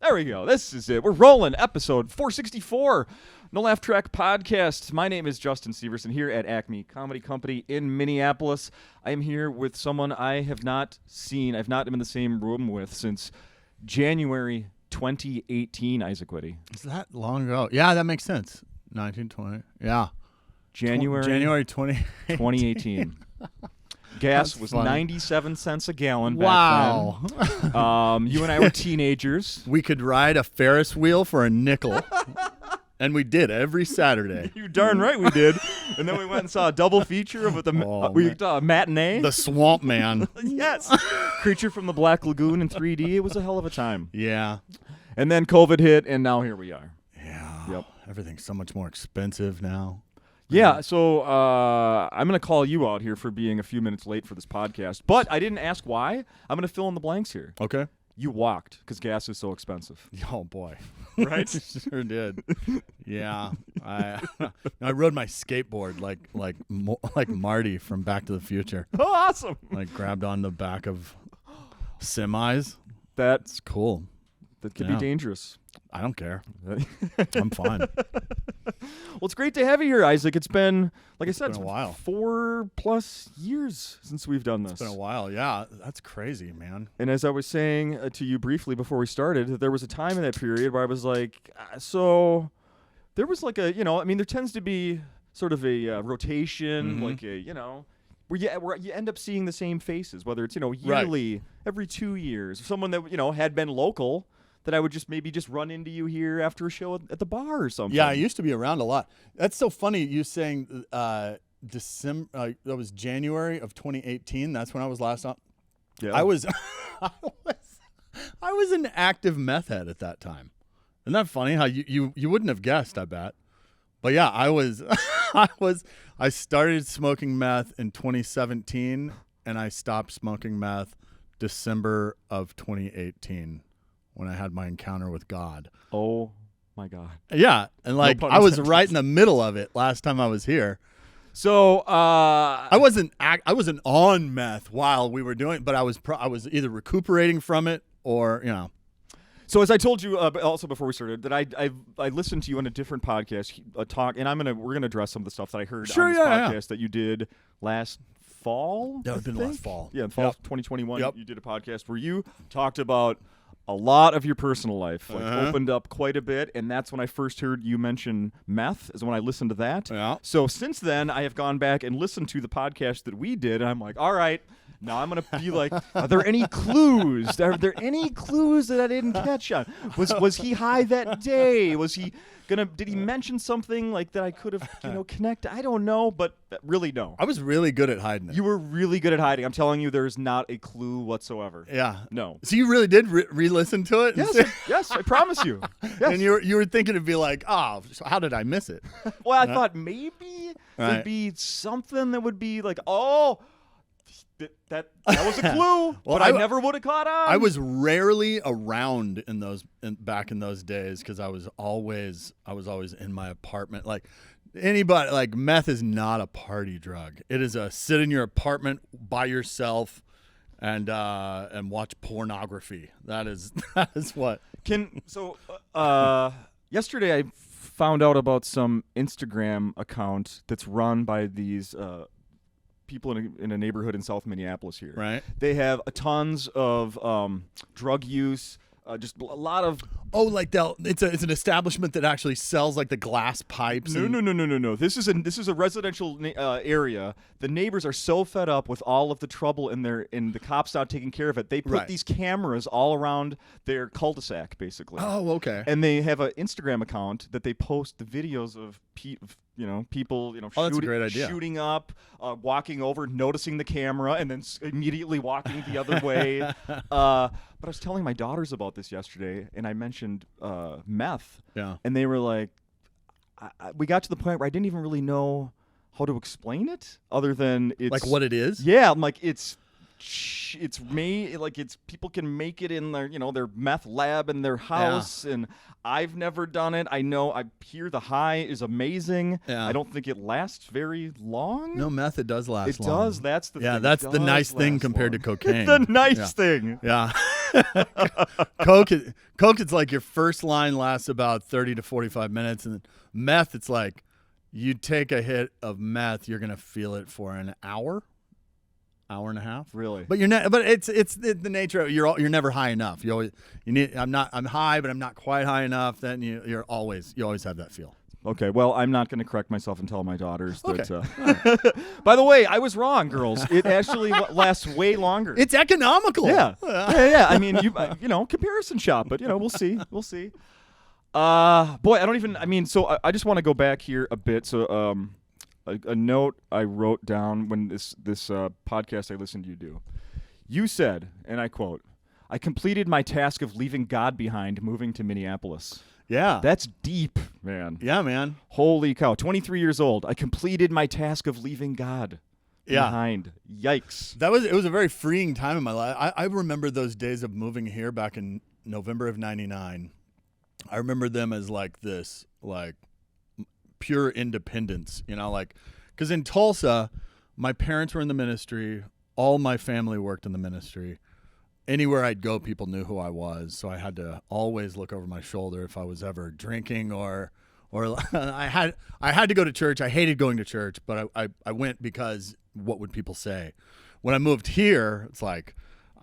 There we go. This is it. We're rolling. Episode 464. No Laugh Track Podcast. My name is Justin Severson here at Acme Comedy Company in Minneapolis. I am here with someone I have not seen. I've not been in the same room with since January 2018, Isaac Witty. Is that long ago? Yeah, that makes sense. 1920. Yeah. January 2018. Gas That's was funny. 97 cents a gallon Wow. back then. You and I were teenagers. We could ride a Ferris wheel for a nickel. And we did every Saturday. You're darn right we did. And then we went and saw a double feature with a matinee. The Swamp Man. Yes. Creature from the Black Lagoon in 3D. It was a hell of a time. Yeah. And then COVID hit, and now here we are. Yeah. Yep. Everything's so much more expensive now. Yeah, so I'm going to call you out here for being a few minutes late for this podcast. But I didn't ask why. I'm going to fill in the blanks here. Okay. You walked because gas is so expensive. Oh, boy. Right? Sure did. Yeah. I rode my skateboard like Marty from Back to the Future. Oh, awesome. Like grabbed on the back of semis. That's It's cool. That could be dangerous. I don't care. I'm fine. Well, it's great to have you here, Isaac. It's been, like I said, been a while. 4+ years since we've done this. It's been a while. Yeah, that's crazy, man. And as I was saying to you briefly before we started, that there was a time in that period where I was like, so there was like a, there tends to be sort of a rotation, like a, where you end up seeing the same faces, whether it's, yearly, every 2 years. Someone that, had been local, that I would just run into you here after a show at the bar or something. Yeah, I used to be around a lot. That's so funny. You saying December? That was January of 2018. That's when I was last on. Yeah. I was an active meth head at that time. Isn't that funny? How you wouldn't have guessed? I bet. But yeah, I was. I started smoking meth in 2017, and I stopped smoking meth December of 2018. When I had my encounter with God. Oh my God. Yeah, and I was right in the middle of it last time I was here. So I wasn't on meth while we were doing it, but I was either recuperating from it or So as I told you also before we started, that I listened to you on a different podcast talk, and we're gonna address some of the stuff that I heard on this podcast that you did last fall. That would have been last fall. Yeah, in fall 2021. Yep. You did a podcast where you talked about a lot of your personal life, opened up quite a bit, and that's when I first heard you mention meth, is when I listened to that. Yeah. So since then, I have gone back and listened to the podcast that we did, and I'm like, all right, now I'm going to be like, are there any clues? Are there any clues that I didn't catch on? Was he high that day? Did he mention something like that I could have, connect? I don't know, but really no. I was really good at hiding it. You were really good at hiding. I'm telling you, there's not a clue whatsoever. Yeah. No. So you really did re-listen to it? Yes, I promise you. Yes. And you were thinking it'd be like, so how did I miss it? Well, I thought maybe there'd be something that would be like, that was a clue, but I never would have caught on. I was rarely around back in those days because I was always in my apartment. Like anybody, like meth is not a party drug. It is a sit in your apartment by yourself and watch pornography. That is what. Yesterday I found out about some Instagram account that's run by these people in a neighborhood in South Minneapolis here. Right. They have tons of drug use, just a lot of... Oh, like it's an establishment that actually sells like the glass pipes. No. This is a residential area. The neighbors are so fed up with all of the trouble and the cops not taking care of it. They put these cameras all around their cul-de-sac, basically. Oh, okay. And they have an Instagram account that they post the videos of people, that's a great idea. Shooting up, walking over, noticing the camera, and then immediately walking the other way. But I was telling my daughters about this yesterday, and I mentioned meth. Yeah. And they were like, we got to the point where I didn't even really know how to explain it, other than it's like what it is. Yeah, I'm like it's made like it's people can make it in their their meth lab in their house, and I've never done it. I hear the high is amazing. I don't think it lasts very long. No, meth, it does last long. It does. That's the thing. That's the nice thing compared to cocaine. The nice thing. Yeah. Coke is like your first line lasts about 30 to 45 minutes, and meth, it's like you take a hit of meth, you're gonna feel it for an hour and a half. Really? But you're not. But it's the nature of you're never high enough. You need. I'm high, but I'm not quite high enough. Then you always have that feel. Okay, well, I'm not going to correct myself and tell my daughters that. By the way, I was wrong, girls. It actually lasts way longer. It's economical. Yeah. I mean, comparison shop, but we'll see. Boy, I don't even. I mean, so I just want to go back here a bit. So, a note I wrote down when this podcast I listened to you do. You said, and I quote, "I completed my task of leaving God behind, moving to Minneapolis." Yeah. That's deep, man. Yeah, man. Holy cow. 23 years old. I completed my task of leaving God behind. Yikes. It was a very freeing time in my life. I remember those days of moving here back in November of 99. I remember them as like this, like pure independence, because in Tulsa, my parents were in the ministry. All my family worked in the ministry. Anywhere I'd go, people knew who I was, so I had to always look over my shoulder if I was ever drinking or I had to go to church. I hated going to church, but I went because what would people say? When I moved here, it's like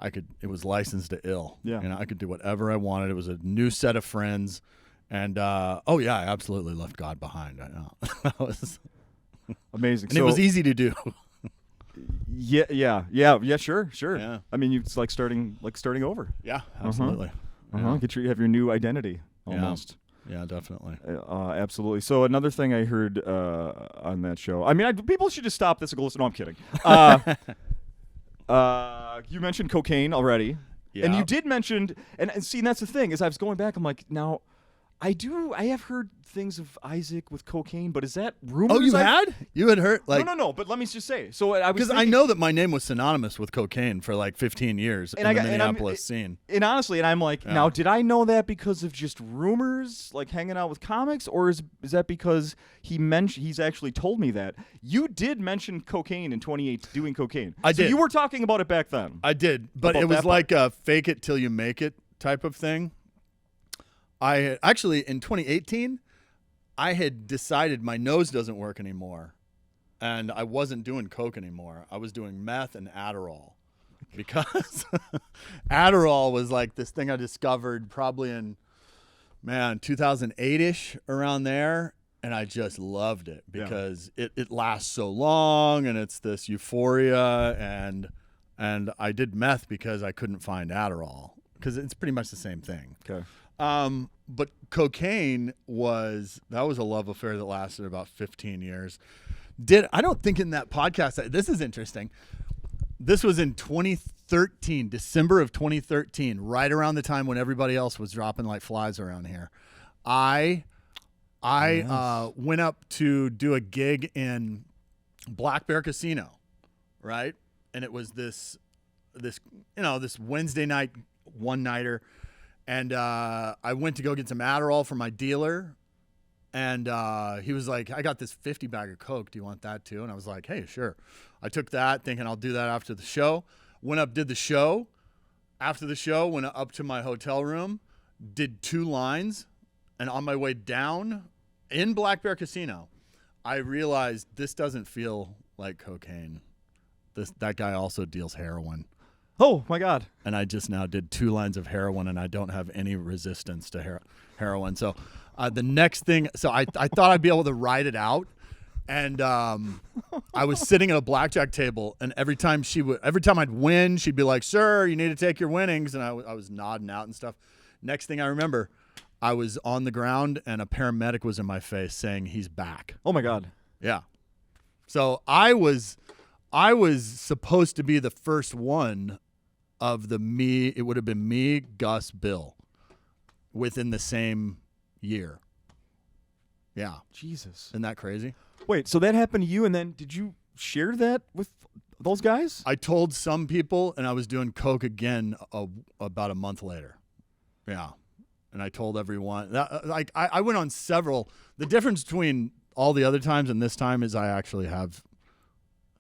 it was licensed to ill. Yeah. I could do whatever I wanted. It was a new set of friends, and I absolutely left God behind. I know. That was amazing. And it was easy to do. Yeah, sure. Yeah. I mean, it's like starting over. Yeah, absolutely. You have your new identity almost. Yeah, definitely. Absolutely. So another thing I heard on that show. I mean, people should just stop this and go listen. No, I'm kidding. You mentioned cocaine already, and you did mention, and see, that's the thing is I was going back. I'm like, now, I have heard things of Isaac with cocaine, but is that rumors? Oh, you had heard like no. But let me just say. So I was because I know that my name was synonymous with cocaine for like 15 years in the Minneapolis scene. And honestly, I'm like, now, did I know that because of just rumors, like hanging out with comics, or is that because he's actually told me that? You did mention cocaine in 2008, doing cocaine. I did. You were talking about it back then. I did, but it was like a fake it till you make it type of thing. I actually in 2018, I had decided my nose doesn't work anymore, and I wasn't doing coke anymore. I was doing meth and Adderall because Adderall was like this thing I discovered probably in 2008-ish around there, and I just loved it because it lasts so long and it's this euphoria, and I did meth because I couldn't find Adderall because it's pretty much the same thing. Okay. But cocaine was a love affair that lasted about 15 years. I don't think in that podcast, this is interesting. This was in 2013, December of 2013, right around the time when everybody else was dropping like flies around here. I went up to do a gig in Black Bear Casino, right? And it was this Wednesday night one-nighter. And I went to go get some Adderall from my dealer, and he was like, I got this 50 bag of Coke. Do you want that too? And I was like, hey, sure. I took that thinking I'll do that after the show. Went up, did the show. After the show, went up to my hotel room, did 2 lines, and on my way down in Black Bear Casino, I realized this doesn't feel like cocaine. That guy also deals heroin. Oh, my God. And I just now did 2 lines of heroin, and I don't have any resistance to heroin. So the next thing, I thought I'd be able to ride it out. And I was sitting at a blackjack table, and every time I'd win, she'd be like, sir, you need to take your winnings. And I was nodding out and stuff. Next thing I remember, I was on the ground, and a paramedic was in my face saying he's back. Oh, my God. Yeah. So I was supposed to be the first one of it would have been me, Gus, Bill, within the same year. Yeah. Jesus. Isn't that crazy? Wait, so that happened to you, and then did you share that with those guys? I told some people, and I was doing coke again about a month later. Yeah. And I told everyone. I went on several. The difference between all the other times and this time is I actually have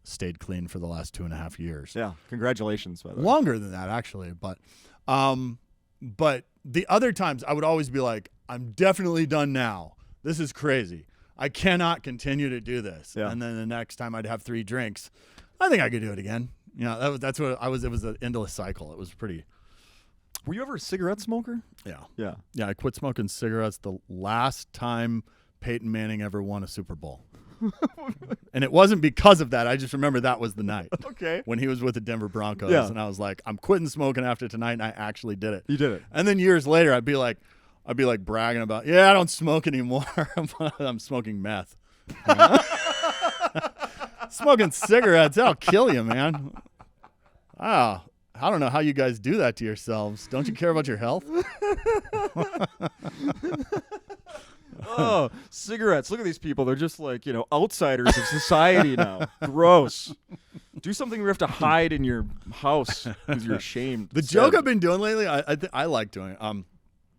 stayed clean for the last 2.5 years. Yeah, congratulations, by the way. Longer than that, actually. But But the other times I would always be like, I'm definitely done now. This is crazy. I cannot continue to do this. Yeah. And then the next time I'd have 3 drinks. I think I could do it again. That's what I was. It was an endless cycle. It was pretty. Were you ever a cigarette smoker? Yeah. Yeah. Yeah. I quit smoking cigarettes the last time Peyton Manning ever won a Super Bowl. And it wasn't because of that. I just remember that was the night. Okay. When he was with the Denver Broncos. Yeah. And I was like, I'm quitting smoking after tonight. And I actually did it. You did it. And then years later, I'd be like bragging about, I don't smoke anymore. I'm smoking meth. Smoking cigarettes, that'll kill you, man. I don't know how you guys do that to yourselves. Don't you care about your health? Oh, cigarettes. Look at these people. They're just like, outsiders of society now. Gross. Do something you have to hide in your house because you're ashamed. The joke I've been doing lately, I like doing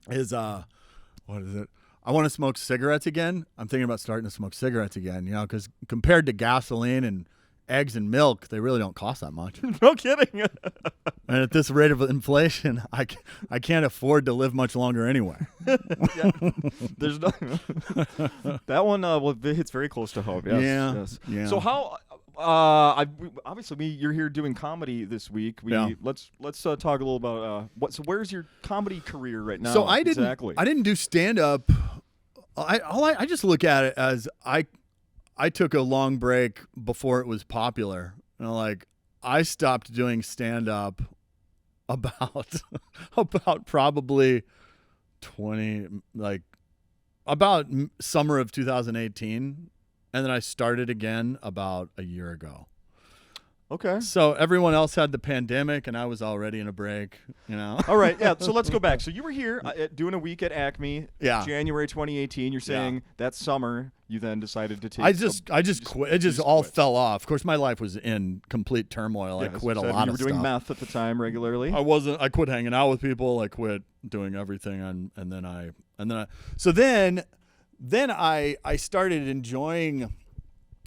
is what is it? I want to smoke cigarettes again. I'm thinking about starting to smoke cigarettes again, because compared to gasoline and eggs and milk, they really don't cost that much. No kidding. And at this rate of inflation, I can't afford to live much longer anyway. Yeah. There's no that one. It hits very close to home. Yes, yes. Yeah. So how? Obviously, you're here doing comedy this week. Let's talk a little about So where's your comedy career right now? So I didn't do stand up. I just look at it as I took a long break before it was popular. I stopped doing stand up about probably about summer of 2018, and then I started again about a year ago. Okay. So everyone else had the pandemic, and I was already in a break. All right. Yeah. So let's go back. So you were here doing a week at Acme. Yeah. January 2018. You're saying that summer you then decided to take. I just quit. It just all fell off. Of course, my life was in complete turmoil. I quit a lot of stuff. You were doing meth at the time regularly. I quit hanging out with people. I quit doing everything, and then I started enjoying.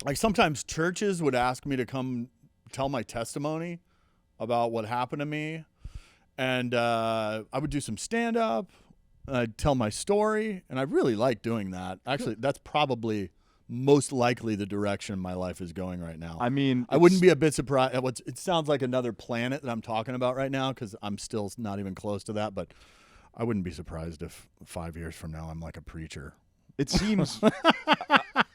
Like sometimes churches would ask me to come tell my testimony about what happened to me, and I would do some stand-up. I'd tell my story, and I really like doing that. Actually, that's probably most likely the direction my life is going right now. I mean, I wouldn't be a bit surprised. It sounds like another planet that I'm talking about right now because I'm still not even close to that, but I wouldn't be surprised if 5 years from now I'm like a preacher. It seems.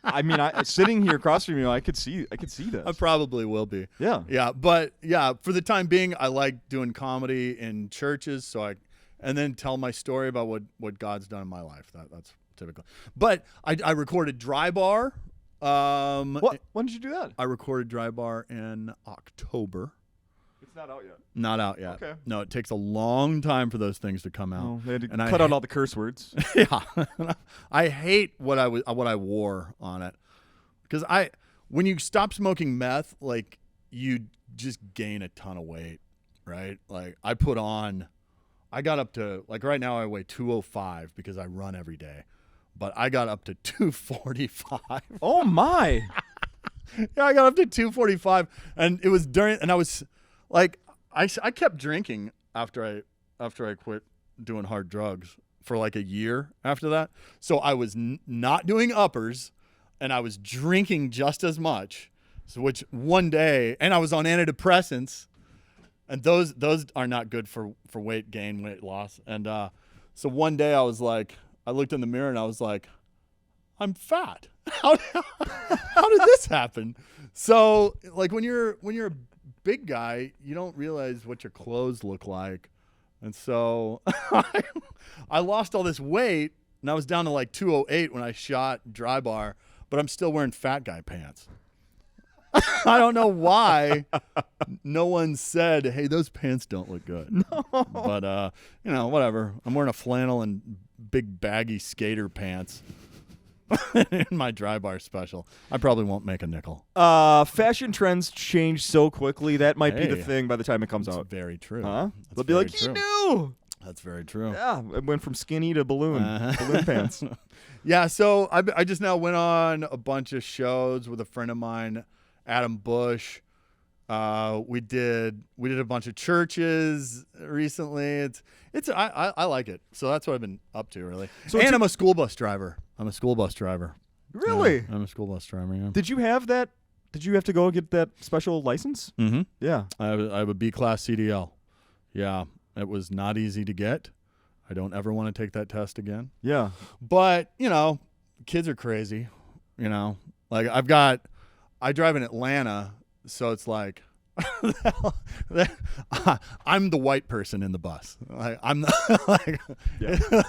I mean, sitting here across from you, I could see this. I probably will be. Yeah. Yeah, but for the time being, I like doing comedy in churches, and then tell my story about what God's done in my life. That's typical. But I recorded Dry Bar. What? When did you do that? I recorded Dry Bar in October. It's not out yet. Not out yet. Okay. No, it takes a long time for those things to come out. Oh, they had to cut out all the curse words. Yeah. I hate what I wore on it. Because when you stop smoking meth, like you just gain a ton of weight, right? Like I got up to, like right now I weigh 205 because I run every day. But I got up to 245. Oh my. Yeah, I got up to 245, and it was and I was like, I kept drinking after I quit doing hard drugs for like a year after that. So I was not doing uppers, and I was drinking just as much. So which one day, and I was on antidepressants, and those are not good for weight gain, weight loss. And so one day I looked in the mirror and I was like, I'm fat. How did this happen? So like when you're a big guy, you don't realize what your clothes look like. And so I lost all this weight, and I was down to like 208 when I shot Dry Bar, but I'm still wearing fat guy pants. I don't know why no one said, hey, those pants don't look good. No. But, whatever. I'm wearing a flannel and big baggy skater pants. In my Dry Bar special. I probably won't make a nickel. Fashion trends change so quickly. That might be the thing by the time it comes out. Very true. Huh? They'll be like, he knew. That's very true. Yeah, it went from skinny to balloon pants. Yeah, so I just now went on a bunch of shows with a friend of mine, Adam Bush. We did a bunch of churches recently. I like it. So that's what I've been up to really. So and I'm a school bus driver. Really? Yeah, I'm a school bus driver. Yeah. Did you have that? Did you have to go get that special license? Mm-hmm. Yeah. I have a B-class CDL. Yeah, it was not easy to get. I don't ever want to take that test again. Yeah. But, kids are crazy, Like I drive in Atlanta, so it's like I'm the white person in the bus. I'm the,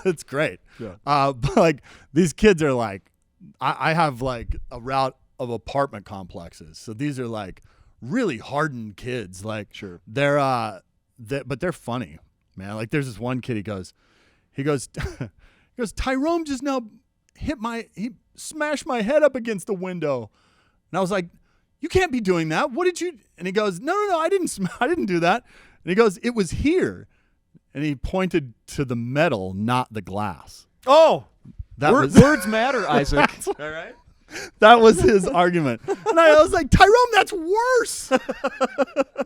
it's great. Yeah. But like these kids are like, I have like a route of apartment complexes. So these are like really hardened kids. Like Sure. but they're funny, man. Like there's this one kid, he goes, Tyrone just now he smashed my head up against the window. And I was like, you can't be doing that. What did you? And he goes, no, I didn't do that. And he goes, it was here. And he pointed to the metal, not the glass. Oh, words matter, Isaac. All right. That was his argument. And I was like, Tyrone, that's worse.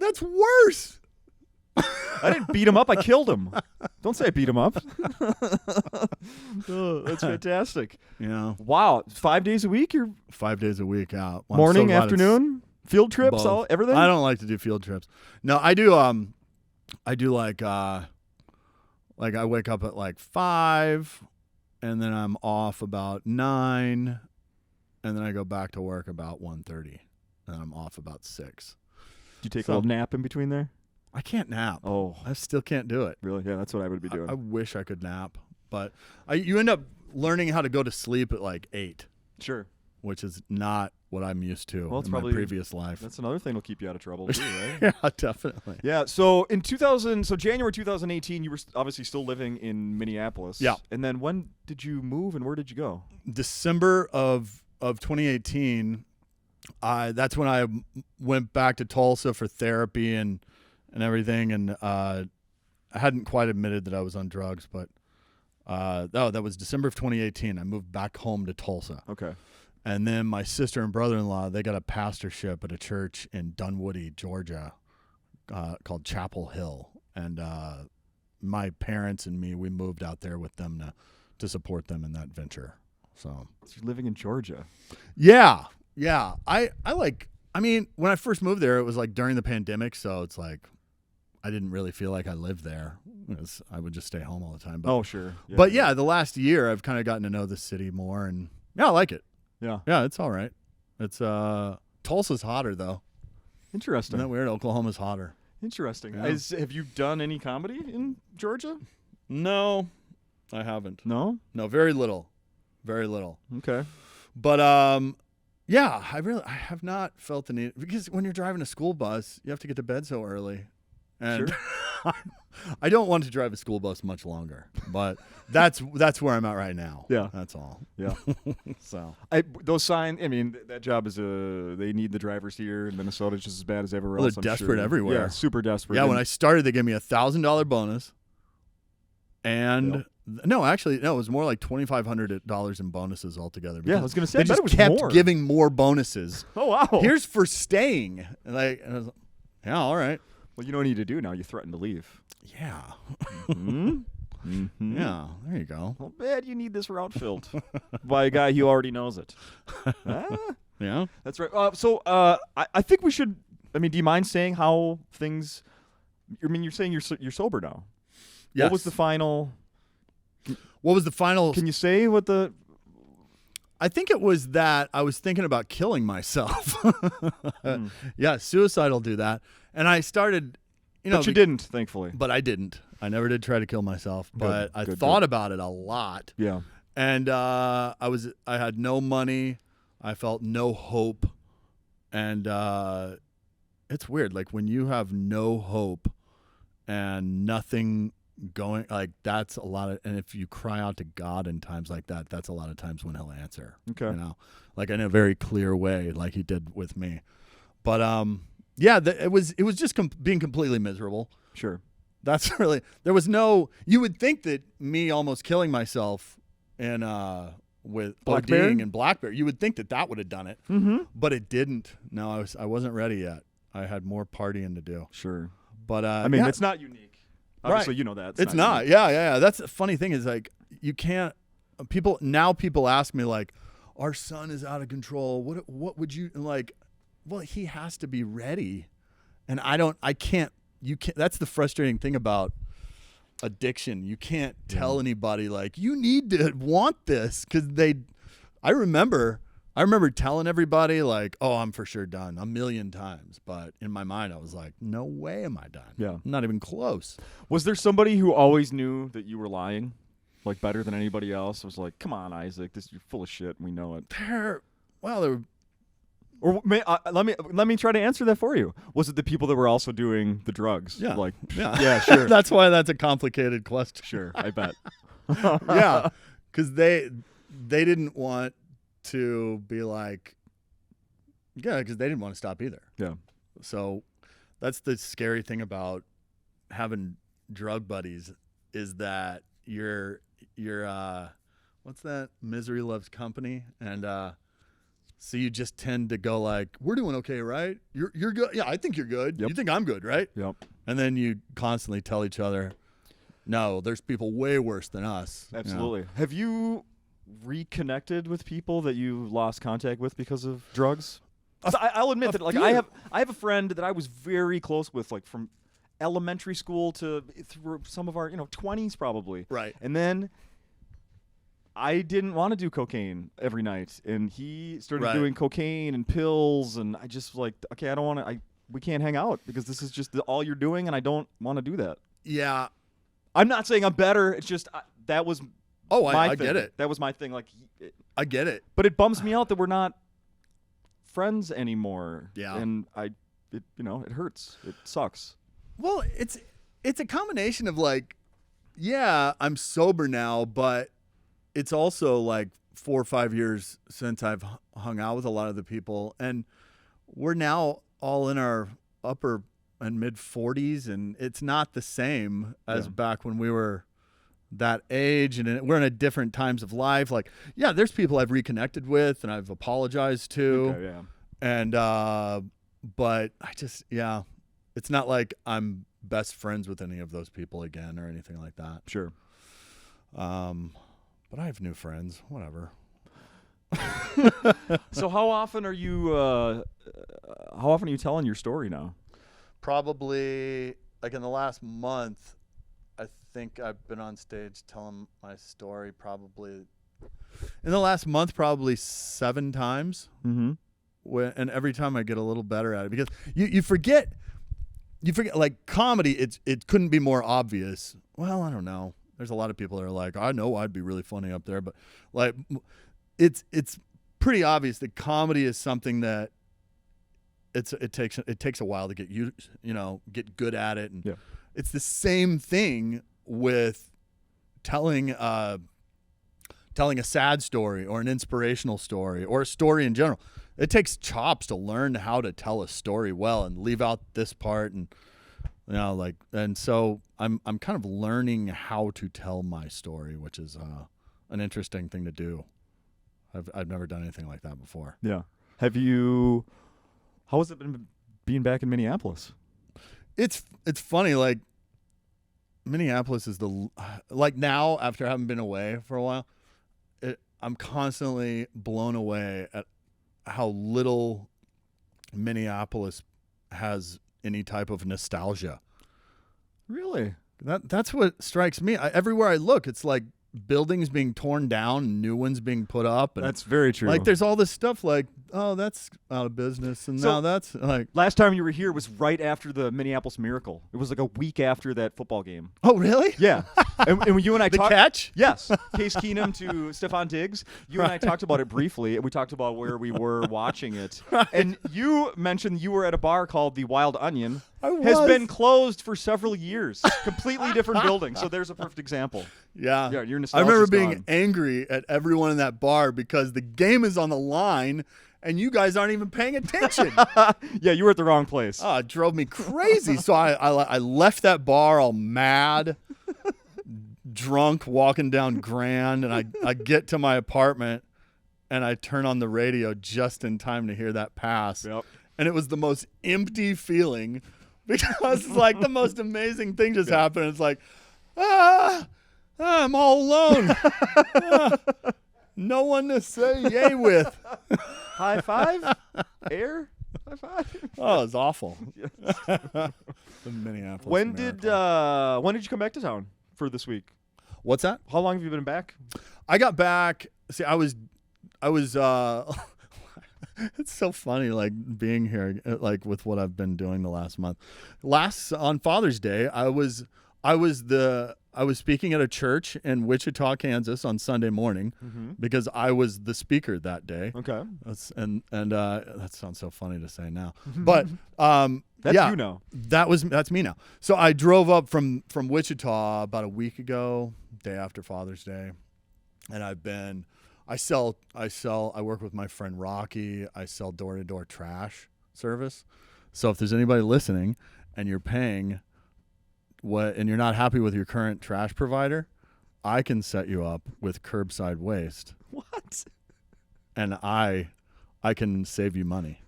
That's worse. I didn't beat him up. I killed him. Don't say I beat him up. Oh, that's fantastic. Wow. 5 days a week? You're 5 days a week out. Well, morning, afternoon, field trips, everything? I don't like to do field trips. No, I do like I wake up at like 5 and then I'm off about 9 and then I go back to work about 1:30 and I'm off about 6. Do you take a little nap in between there? I can't nap. Oh. I still can't do it. Really? Yeah, that's what I would be doing. I wish I could nap, but you end up learning how to go to sleep at like 8. Sure. Which is not what I'm used to in my previous life. That's another thing that'll keep you out of trouble too, right? Yeah, definitely. Yeah, so January 2018, you were obviously still living in Minneapolis. Yeah. And then when did you move and where did you go? December of 2018, that's when I went back to Tulsa for therapy and everything, and I hadn't quite admitted that I was on drugs, but that was December of 2018. I moved back home to Tulsa. Okay. And then my sister and brother-in-law, they got a pastorship at a church in Dunwoody, Georgia, called Chapel Hill. And my parents and me, we moved out there with them to support them in that venture. So you're living in Georgia. Yeah. When I first moved there, it was like during the pandemic, so it's like I didn't really feel like I lived there. I would just stay home all the time. But, sure. Yeah, but yeah, the last year I've kind of gotten to know the city more, and yeah, I like it. Yeah. Yeah, it's all right. It's Tulsa's hotter though. Interesting. Isn't that weird? Oklahoma's hotter. Interesting. Yeah. Have you done any comedy in Georgia? No, I haven't. No? No, very little. Very little. Okay. But yeah, I have not felt the need, because when you're driving a school bus, you have to get to bed so early. And Sure. I don't want to drive a school bus much longer, but that's where I'm at right now. Yeah. That's all. Yeah. So those signs, that job is they need the drivers here in Minnesota just as bad as everywhere else. They're I'm desperate sure. everywhere. Yeah, super desperate. Yeah, when I started, they gave me $1,000 bonus. And no, it was more like $2,500 in bonuses altogether. Yeah, I was going to say, they just it was kept more. giving more bonuses. Oh, wow. Here's for staying. And I was like, yeah, all right. Well, you know what you need to do now. You threaten to leave. Yeah. Mm-hmm. Mm-hmm. Yeah, there you go. Well, bad you need this route filled by a guy who already knows it. Yeah. That's right. I think we should, do you mind saying how things, you're saying you're sober now. Yes. What was the final? Can you say what the? I think it was that I was thinking about killing myself. Yeah, suicide will do that. And I started, But you didn't, thankfully. But I didn't. I never did try to kill myself. But I good. thought about it a lot. Yeah. And I had no money. I felt no hope. And it's weird. Like when you have no hope and nothing going, like that's a lot of, and if you cry out to God in times like that, that's a lot of times when he'll answer. Okay. Like in a very clear way, like he did with me. But yeah, it was just being completely miserable. Sure. That's really, there was no, you would think that me almost killing myself and with ODing and Blackberry, you would think that would have done it. Mm-hmm. But it didn't. No, I wasn't ready yet. I had more partying to do. Sure. But I mean, yeah. it's not unique. Obviously, Right. you know that. It's not. unique. Yeah. That's the funny thing is like you can't. People ask me like, our son is out of control. What would you like? Well, he has to be ready, and I can't. You can't. That's the frustrating thing about addiction. You can't tell anybody like you need to want this because I remember telling everybody like, oh, I'm for sure done a million times, but in my mind I was like, no way am I done. Yeah. I'm not even close. Was there somebody who always knew that you were lying, like better than anybody else? It was like, come on, Isaac, you're full of shit. And we know it. There were. Or let me try to answer that for you. Was it the people that were also doing the drugs? Yeah. Like, Yeah. yeah, sure. That's why that's a complicated question. Sure, I bet. Yeah, because they didn't want to be like, yeah, because they didn't want to stop either. Yeah. So that's the scary thing about having drug buddies is that you're what's that? Misery loves company, and so you just tend to go like, we're doing okay, right? You're good. Yeah, I think you're good. Yep. You think I'm good, right? Yep. And then you constantly tell each other, no, there's people way worse than us. Absolutely. Have you reconnected with people that you lost contact with because of drugs? 'Cause I'll admit that, like, I have a friend that I was very close with, like from elementary school to through some of our 20s probably. Right. And then I didn't want to do cocaine every night, and he started doing cocaine and pills, and I just like, okay, I don't want to. We can't hang out because this is just all you're doing, and I don't want to do that. Yeah. I'm not saying I'm better. It's just that was. Oh, my I thing. get it. That was my thing. Like, I get it. but it bums me out that we're not friends anymore. Yeah. And it hurts. It sucks. Well, it's a combination of like, yeah, I'm sober now, but it's also like 4 or 5 years since I've hung out with a lot of the people, and we're now all in our upper and mid 40s, and it's not the same as back when we were that age, and we're in a different times of life. Like, yeah, there's people I've reconnected with and I've apologized to. Okay, yeah. And but I just it's not like I'm best friends with any of those people again or anything like that. Sure. But I have new friends, whatever. So how often are you telling your story now? Probably like in the last month, I think I've been on stage telling my story probably in the last month, probably 7 times. Mm-hmm. And every time I get a little better at it, because you forget like comedy, it couldn't be more obvious. Well, I don't know. There's a lot of people that are like, I know I'd be really funny up there, but like it's pretty obvious that comedy is something that it takes a while to get get good at it, and it's the same thing with telling a sad story or an inspirational story or a story in general. It takes chops to learn how to tell a story well and leave out this part, and and so I'm kind of learning how to tell my story, which is an interesting thing to do. I've never done anything like that before. Yeah. How has it been being back in Minneapolis? It's funny, like Minneapolis is like now after having been away for a while, I'm constantly blown away at how little Minneapolis has any type of nostalgia. Really? That's what strikes me. Everywhere I look, it's like buildings being torn down and new ones being put up. And that's very true. Like there's all this stuff like, oh, that's out of business, and now that's like. Last time you were here was right after the Minneapolis Miracle. It was like a week after that football game. Oh, really? Yeah. and when you and I talked, catch? Yes. Case Keenum to Stefan Diggs. You and I talked about it briefly, and we talked about where we were watching it. Right. And you mentioned you were at a bar called the Wild Onion. Has been closed for several years. Completely different building. So there's a perfect example. Yeah. Yeah. Your I remember nostalgia's being gone. angry at everyone in that bar because the game is on the line and you guys aren't even paying attention. Yeah, you were at the wrong place. Oh, it drove me crazy. So I left that bar all mad, drunk, walking down Grand, and I get to my apartment and I turn on the radio just in time to hear that pass. Yep. and it was the most empty feeling because it's like the most amazing thing just happened. It's like, I'm all alone. No one to say yay with. High five? Air? High five? Oh, it's awful. The Minneapolis. When did you come back to town for this week? What's that? How long have you been back? I got back. See, I was it's so funny, like being here, like with what I've been doing the last month. On Father's Day, I was speaking at a church in Wichita, Kansas on Sunday morning because I was the speaker that day. Okay. And that sounds so funny to say now. But that's yeah, you now. That's me now. So I drove up from Wichita about a week ago, day after Father's Day. And I work with my friend Rocky. I sell door-to-door trash service. So if there's anybody listening and you're paying and you're not happy with your current trash provider, I can set you up with curbside waste. What? And I can save you money.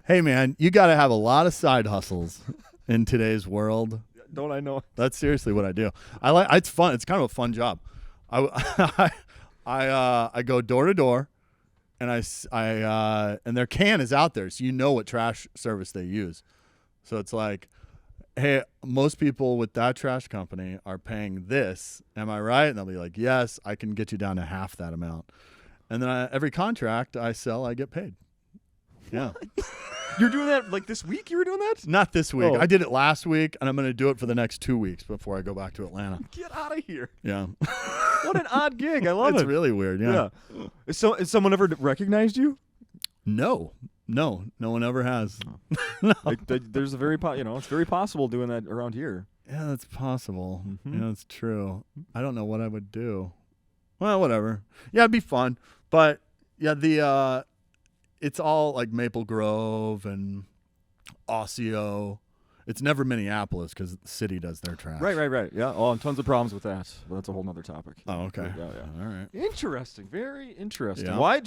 Hey man, you got to have a lot of side hustles in today's world. Don't I know? That's seriously what I do. It's fun. It's kind of a fun job. I go door to door, and and their can is out there, so you know what trash service they use. So it's like, hey, most people with that trash company are paying this. Am I right? And they'll be like, yes, I can get you down to half that amount. And then every contract I sell, I get paid. Yeah. You're doing that like this week? You were doing that? Not this week. Oh. I did it last week, and I'm going to do it for the next 2 weeks before I go back to Atlanta. Get out of here. Yeah. What an odd gig. I love it. It's really weird. Yeah. Has someone ever recognized you? No one ever has. No. There's a it's very possible doing that around here. Yeah, that's possible. Yeah, that's true. I don't know what I would do. Well, whatever. Yeah, it'd be fun. But yeah, it's all like Maple Grove and Osseo. It's never Minneapolis because the city does their trash. Right. Yeah. Oh, and tons of problems with that. But that's a whole nother topic. Oh, okay. Yeah. All right. Interesting. Very interesting. Yeah. Well,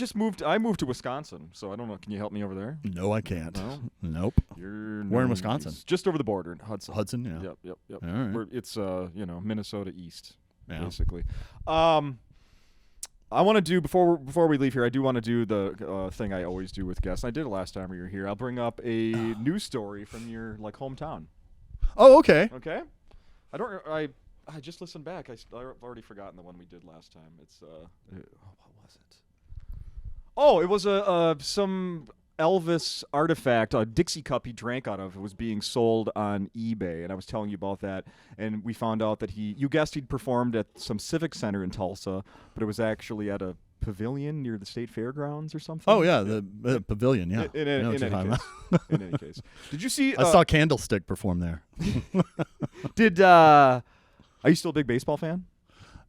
I moved to Wisconsin, so I don't know. Can you help me over there? No, I can't. No? Nope. We're in Wisconsin? Just over the border in Hudson. Hudson, yeah. Yep. All right. It's Minnesota East, basically. I want to do before we leave here. I do want to do the thing I always do with guests. I did it last time you were here. I'll bring up a news story from your hometown. Oh, okay. Okay. I just listened back. I've already forgotten the one we did last time. It's what was it? Oh, it was some Elvis artifact, a Dixie cup he drank out of. It was being sold on eBay, and I was telling you about that. And we found out that you guessed he'd performed at some civic center in Tulsa, but it was actually at a pavilion near the state fairgrounds or something. Oh yeah, the pavilion. Yeah. In any case, did you see? I saw Candlestick perform there. Are you still a big baseball fan?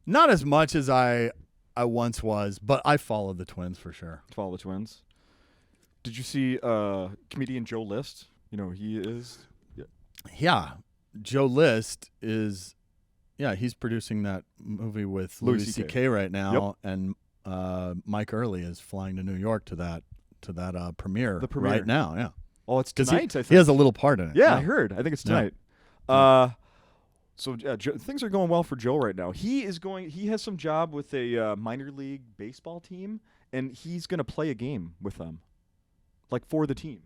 Not as much as I once was, but I follow the Twins for sure. Follow the Twins. Did you see comedian Joe List? You know who he is? Yeah. Joe List is, he's producing that movie with Louis C.K. right now, and Mike Early is flying to New York to that premiere right now. Yeah. Oh, it's tonight. I think he has a little part in it. Yeah, I heard. I think it's tonight. So things are going well for Joe right now. He has some job with a minor league baseball team, and he's going to play a game with them. Like for the team.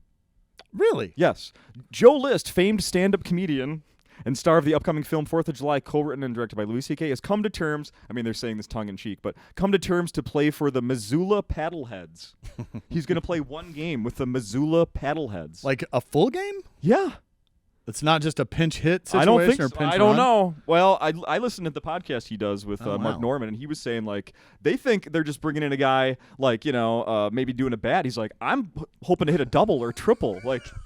Really? Yes. Joe List, famed stand-up comedian and star of the upcoming film 4th of July, co-written and directed by Louis C.K., has come to terms, they're saying this tongue-in-cheek, but come to terms to play for the Missoula Paddleheads. He's going to play one game with the Missoula Paddleheads. Like a full game? Yeah. It's not just a pinch hit situation I don't think or so. pinch I don't run? know. Well, I listened to the podcast he does with wow. Mark Norman, and he was saying, they think they're just bringing in a guy, maybe doing a bat. He's like, I'm hoping to hit a double or a triple.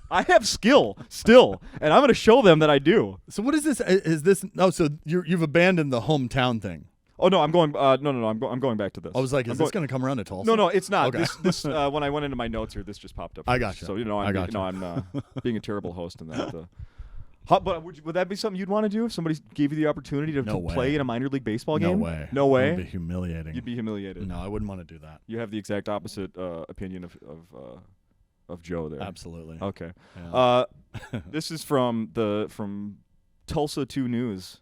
I have skill still, and I'm going to show them that I do. So what is this? Is this? No, so you've abandoned the hometown thing. Oh no, I'm going. No, I'm going back to this. I was like, is this going to come around to Tulsa? No, it's not. Okay. This when I went into my notes here, this just popped up. I got you. So I'm being a terrible host in that. But would that be something you'd want to do if somebody gave you the opportunity to play in a minor league baseball game? No way. It would be humiliating. You'd be humiliated. No, I wouldn't want to do that. You have the exact opposite opinion of of Joe there. Absolutely. Okay. Yeah. This is from Tulsa 2 News,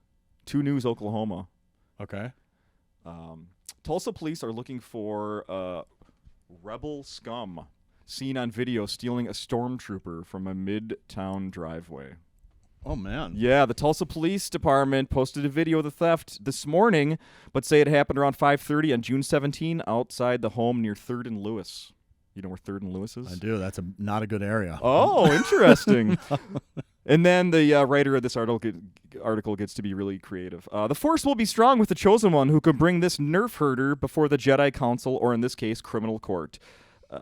Oklahoma. Okay. Tulsa police are looking for rebel scum seen on video stealing a stormtrooper from a midtown driveway. Oh, man. Yeah, the Tulsa Police Department posted a video of the theft this morning, but say it happened around 5:30 on June 17 outside the home near 3rd and Lewis. You know where 3rd and Lewis is? I do. That's not a good area. Oh, interesting. And then the writer of this article gets to be really creative. The force will be strong with the chosen one who can bring this nerf herder before the Jedi Council, or in this case, criminal court.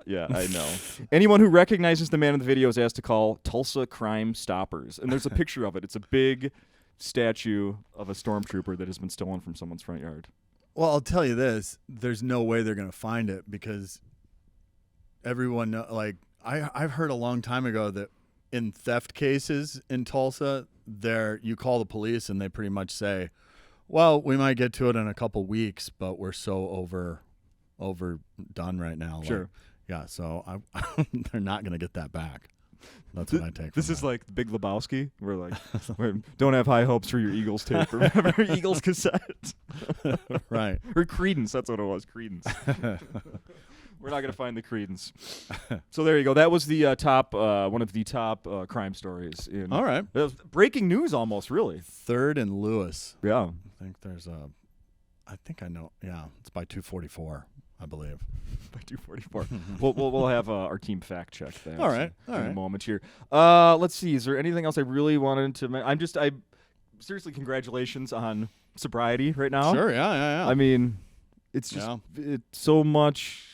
Yeah, I know. Anyone who recognizes the man in the video is asked to call Tulsa Crime Stoppers. And there's a picture of it. It's a big statue of a stormtrooper that has been stolen from someone's front yard. Well, I'll tell you this. There's no way they're going to find it because everyone, I've heard a long time ago that in theft cases in Tulsa, you call the police and they pretty much say, well, we might get to it in a couple weeks, but we're so overdone right now. Sure. Yeah, so they're not going to get that back. That's what I take. This is like Big Lebowski. We're don't have high hopes for your Eagles tape. Remember Eagles cassette? Right. Or Credence. That's what it was. Credence. We're not going to find the Credence. So there you go. That was the top, one of the top crime stories. All right. Breaking news almost, really. 3rd and Lewis. Yeah. I think I know. Yeah, it's by 244, I believe. By 244. We'll have our team fact check that. All right. In a moment here. Let's see. Is there anything else I really wanted to mention? Seriously, congratulations on sobriety right now. Sure. Yeah. I mean, it's just it's so much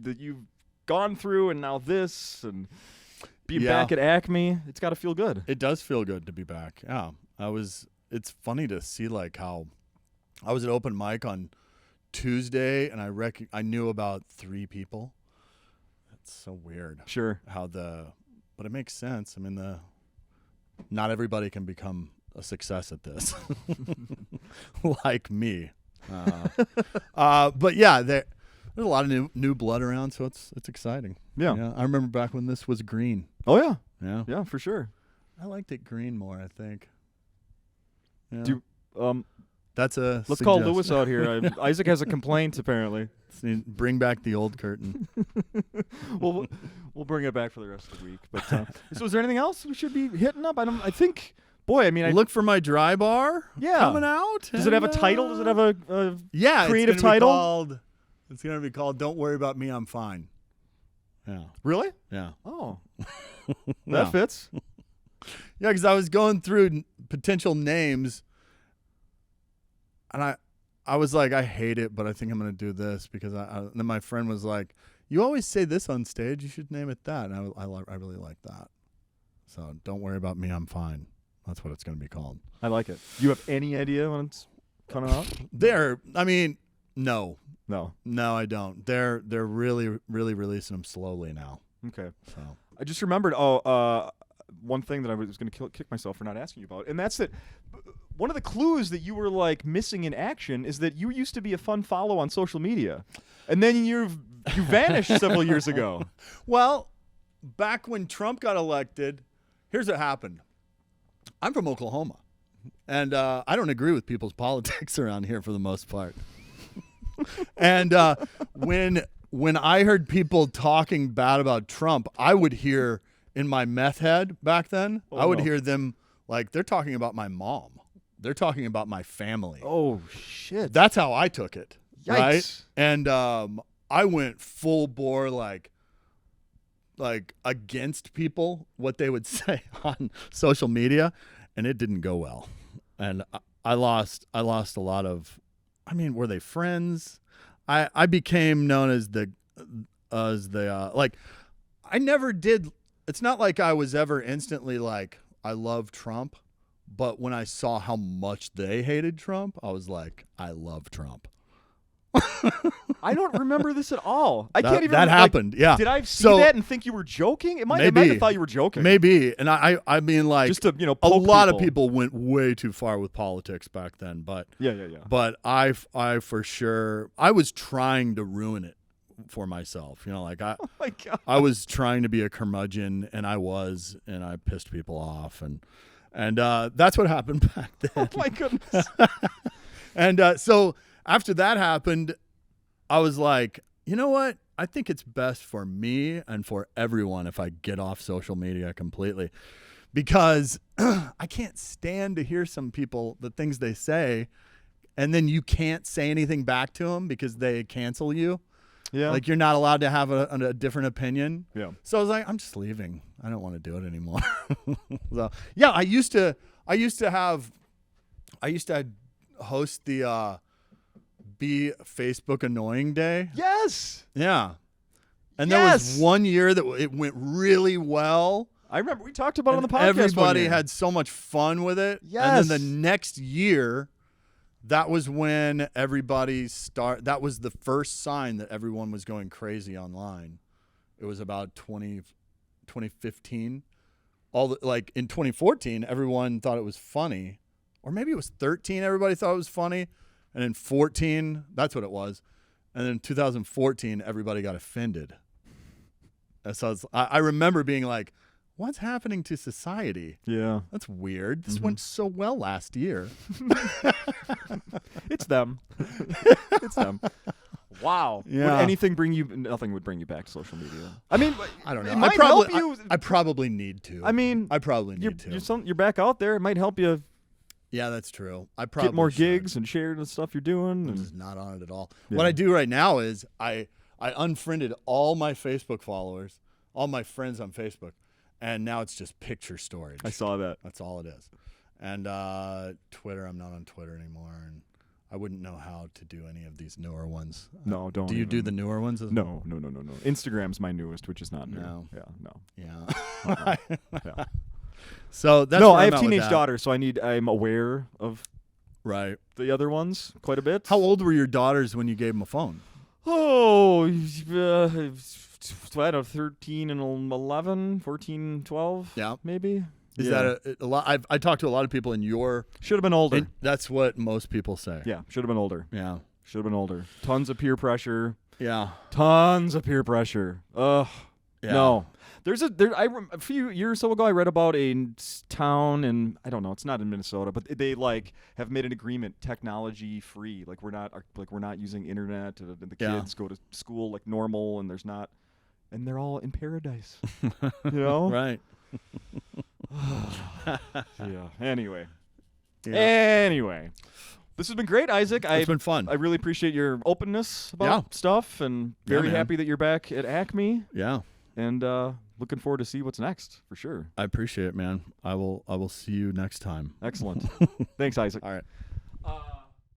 that you've gone through, and now this, and being back at Acme. It's got to feel good. It does feel good to be back. Yeah. It's funny to see how I was at open mic on Tuesday, and I knew about 3 people. That's so weird. Sure. But it makes sense. I mean, not everybody can become a success at this, like me. But yeah, there's a lot of new blood around, so it's exciting. Yeah. I remember back when this was green. Oh yeah. Yeah. Yeah, for sure. I liked it green more, I think. Yeah. Let's Let's call Lewis out here. Isaac has a complaint, apparently. Bring back the old curtain. We'll bring it back for the rest of the week. But so, is there anything else we should be hitting up? I think. Boy, I mean, look for my dry bar. Coming out. Does it have a title? Does it have a creative it's title? It's going to be called "Don't Worry About Me, I'm Fine." Yeah. Really? Yeah. Oh, that fits. Yeah, because I was going through potential names. And I was like, I hate it, but I think I'm going to do this because then my friend was like, you always say this on stage. You should name it that. And I really like that. So Don't Worry About Me, I'm Fine. That's what it's going to be called. I like it. You have any idea when it's coming out? No. No, I don't. They're really, really releasing them slowly now. Okay. So I just remembered, one thing that I was going to kick myself for not asking you about, and that's that one of the clues that you were missing in action is that you used to be a fun follow on social media, and then you vanished several years ago. Well, back when Trump got elected, here's what happened. I'm from Oklahoma, and I don't agree with people's politics around here for the most part. And when I heard people talking bad about Trump, I would hear in my meth head back then, I would hear them they're talking about my mom. They're talking about my family. Oh, shit. That's how I took it. Yikes. Right? And I went full bore against people, what they would say on social media, and it didn't go well. And I lost a lot of, were they friends? I became known as I never did. It's not like I was ever instantly I love Trump, but when I saw how much they hated Trump, I was like, I love Trump. I don't remember this at all. I can't even. That happened. Yeah. Did I see that and think you were joking? I might have thought you were joking. Maybe. And I mean, just to a lot of people went way too far with politics back then. But yeah. But I for sure, I was trying to ruin it for myself. You know, like I Oh my God. I was trying to be a curmudgeon, and I pissed people off, and that's what happened back then. Oh my goodness. And so after that happened, I was like, you know what? I think it's best for me and for everyone if I get off social media completely, because I can't stand to hear some people, the things they say, and then you can't say anything back to them because they cancel you. Yeah. Like you're not allowed to have a different opinion. Yeah. So I was like, I'm just leaving. I don't want to do it anymore. So yeah, I used to host the Be Facebook Annoying Day. Yes. Yeah. And there was Yes. one year that it went really well. I remember we talked about it on the and podcast. everybody one year. had so much fun with it. Yes. And then the next year, that was when that was the first sign that everyone was going crazy online. It was about 2015. Like in 2014, everyone thought it was funny. Or maybe it was 13, everybody thought it was funny. And in 14, that's what it was. And then in 2014, everybody got offended. And so I remember being like, what's happening to society? Yeah. That's weird. This went so well last year. It's them. It's them. Wow. Yeah. Would anything bring you? Nothing would bring you back to social media. I mean, I don't know. It might help you. I probably need to. I mean, I probably need to. You're back out there. It might help you Yeah, that's true. I probably get more should. gigs and share the stuff you're doing. I'm And just not on it at all. Yeah. What I do right now is I unfriended all my Facebook followers, all my friends on Facebook, and now it's just picture storage. I saw that. That's all it is. And Twitter, I'm not on Twitter anymore, and I wouldn't know how to do any of these newer ones. No, don't. Do you do even. the newer ones? No. Instagram's my newest, which is not new. No. Yeah, no. Yeah. Yeah. So that's No, where I I'm have at with teenage that. daughters, so I'm aware of Right. the other ones quite a bit. How old were your daughters when you gave them a phone? Oh, I don't know, 13 and 11, 14, 12. Yeah. Maybe. Is Yeah. that a lot? I talked to a lot of people in your. Should have been older. That's what most people say. Yeah, should have been older. Yeah. Should have been older. Tons of peer pressure. Yeah. Tons of peer pressure. Ugh. Yeah. No. A few years or so ago, I read about a town in, I don't know, it's not in Minnesota, but they like have made an agreement, technology free. Like we're not using internet. And the Yeah. kids go to school like normal, and and they're all in paradise. You know? Right. Yeah. Anyway. Yeah. Anyway. This has been great, Isaac. It's been fun. I really appreciate your openness about stuff, and very man. happy that you're back at Acme, Yeah. and looking forward to see what's next for sure. I appreciate it, man. I will see you next time. Excellent. Thanks, Isaac. All right.